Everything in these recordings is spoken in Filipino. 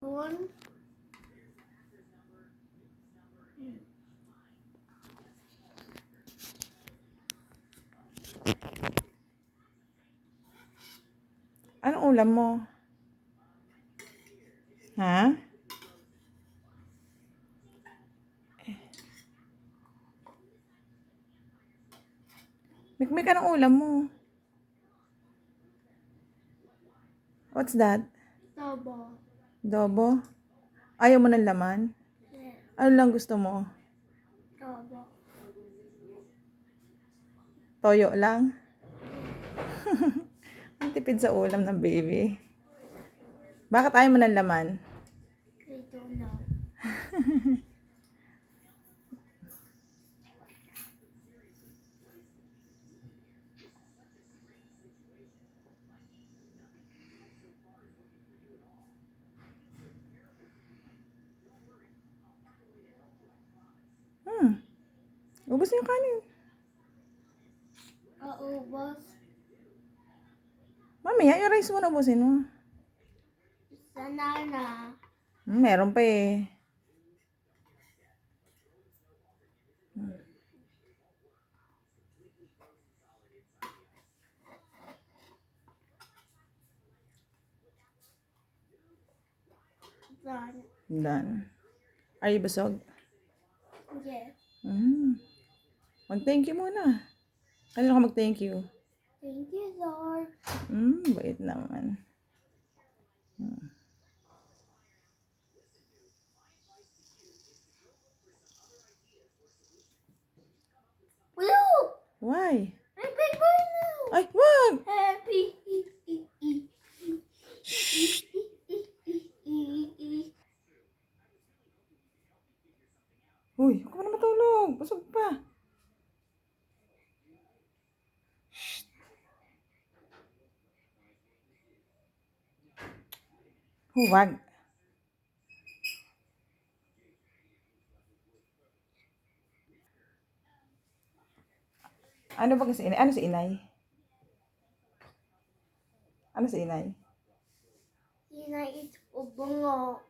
One. Anong ulam mo? Ha? Mikmik, anong ulam mo? What's that? Double. Adobo? Ayaw mo ng laman? Yeah. Ano lang gusto mo? Double. Toyo lang? Ang tipid sa ulam ng baby. Bakit ayaw mo ng laman? I don't know. Ubus na yung kanin. Ubos. Mamaya, yung rice mo na ubusin mo. Sana na. Meron pa eh. Done. Done. Are you busog? Yes. Mag-thank you muna. Kanino ka mag-thank you? Thank you, Lord. Bait naman. Blue! Why? My big blue! Ay, wag! Happy. Uy, huwag ka na matulog. Busog pa. Huwag. Ano ba kasi inay? Ano si inay? Ano si inay? Sina is bungo.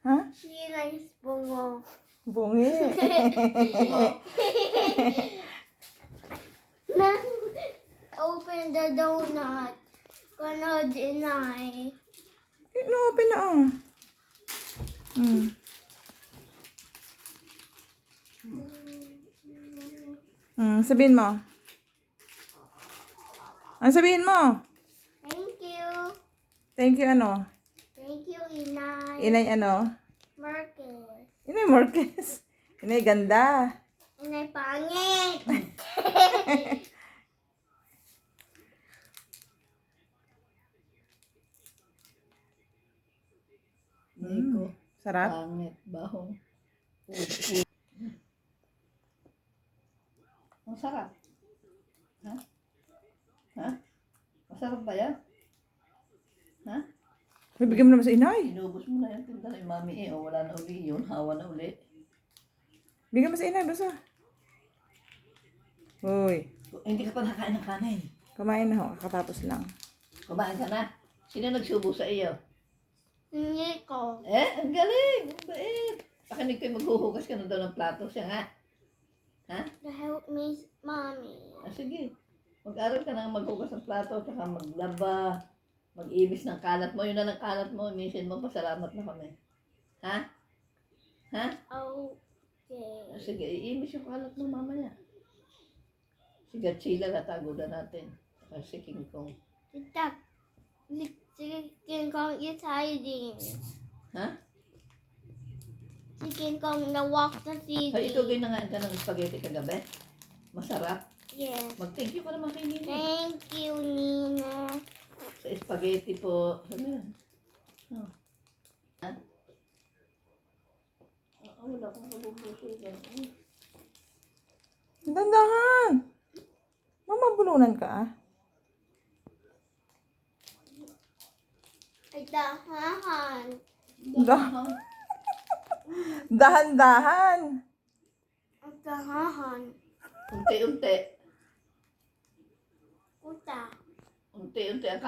Ha? Sina is bungo. Bungi. Open the donut. Gonna deny. No-open na oh. Sabihin mo. Ano sabihin mo? Thank you. Thank you ano? Thank you, Inay. Inay ano? Marcus. Inay Marquez. Inay ganda. Inay pangit. Nico, Sarap. pangit, baho. Ang sarap. Ha? Ha? Masarap ba yan? Ha? Bibigyan mo naman sa inay. Inubos mo na yan, tinda ni Mami eh. O wala na uli yun, hawa na uli. Bigyan mo sa inay, basta. Uy, Hindi ka pa nakain ng kanin. kumain na ho. Kakatapos lang. Kumain ka na. Sino nagsubo sa iyo? Hindi ko. Ang galing! Ang bait! Pakinig kayo maghuhugas ka na daw ng plato siya, ha? Ha? To help me, Mommy. Sige. Mag-aral ka na maghugas ng plato, tsaka maglaba, mag-ibis ng kalat mo. Yun na lang kalat mo, minsan mo, pasalamat na kami. Ha? Ha? Okay. Sige, iibis yung kalat mo mamaya. Sige, chila na tago na natin. Saka si King Kong. Tita, Chicken Kong is hiding. Ha? Chicken Kong na walk the city. Ay, ikaw ginangaan ka ng spaghetti kagabi? Masarap. Yes. Mag-thank you ka naman kay Nina. Thank you, Nina. Sa spaghetti po. Ano yan? Oh. Ha? Wala akong mabubuso dyan. Dandahan! Mamabulunan ka ah. Ay, dahan. Dahan-dahan. Ay, dahan. Unti-unti. Uta. Unti-unti ang